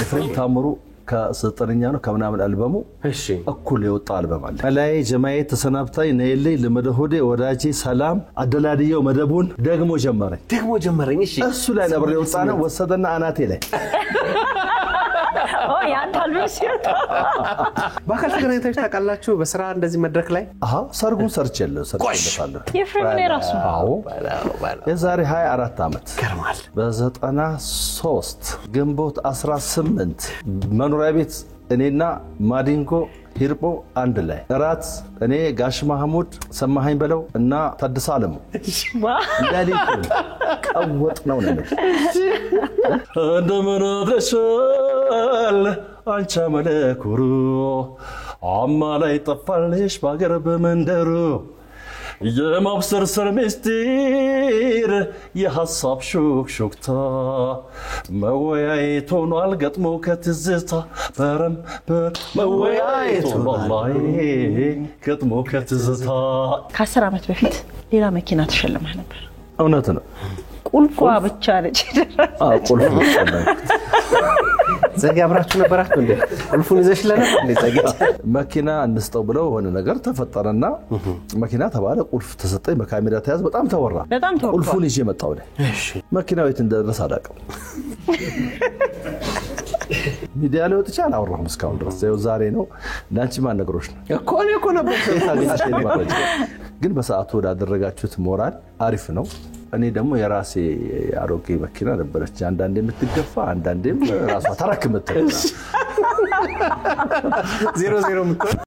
ፍሬም ታምሩ ከ9ኛ ነው ከምናምን አልበሙ እሺ እኩል የወጣ አልበም አለ ላይ ጀማዬ ተሰናብታይ ነይልኝ ለመደሆዴ ወዳጄ ሰላም አደላድየው መደቡን ደግሞ ጀመረኝ እሺ እሱ ላይ ነበር የወጣ ነው ወሰደና አናቴ ላይ ያን አልበም ሲወጣ ባካል ተገናኝታችሁ ታውቃላችሁ በስራ እንደዚህ መድረክ ላይ ሰርጉን ሰርቻለሁ የፍሬም ራሱ የዛሬ 24 አመት ገርማል በ93 ግንቦት 18 መኖሪያ ቤት እኔና ማዲንጎ ሂርቦ አንድ ላይ እራት እኔ ጋሽ ማህሙድ ሰማሃኝ በለው እና ታድሳለሙ እንዳሊኩ ቀወጥ ነው እንደምን አድረሻል አንቺ መለኩሩ አማ ላይ ጠፋልሽ ባገር በመንደሩ የማብሰር ምስጢር የሐሳብ ሹክሹክታ መወያየት ሆኗል ገጥሞ ከትዝታ በረም መወያየት ሆኗል ገጥሞ ከትዝታ ከ10 አመት በፊት ሌላ መኪና ተሸለመህ ነበር እውነት ነው ቁልፏ ብቻ ነች ቁልፏ ዘጋ አብራችሁ ነበራችሁ እንዴ ቁልፉን ይዘሽ ለነበር እንዴ ዘጋ መኪና እንስጠው ብለው ሆነ ነገር ተፈጠረና መኪና ተባለ ቁልፍ ተሰጠኝ በካሜራ ተያዝ በጣም ተወራ ቁልፉን ይዤ መጣው እሺ መኪናው የት እንደደረሰ አላውቅም ሚዲያ ላይ ወጥቻ አላወራሁም እስካሁን ድረስ ዛሬ ነው ላንቺ ማን ነገሮች ነው እኮ ነበር ግን በሰዓቱ ወዳደረጋችሁት ሞራል አሪፍ ነው እኔ ደግሞ የራሴ አሮጌ መኪና ነበረች አንዳንዴ የምትገፋ አንዳንዴም ራሷ ተረክመት 00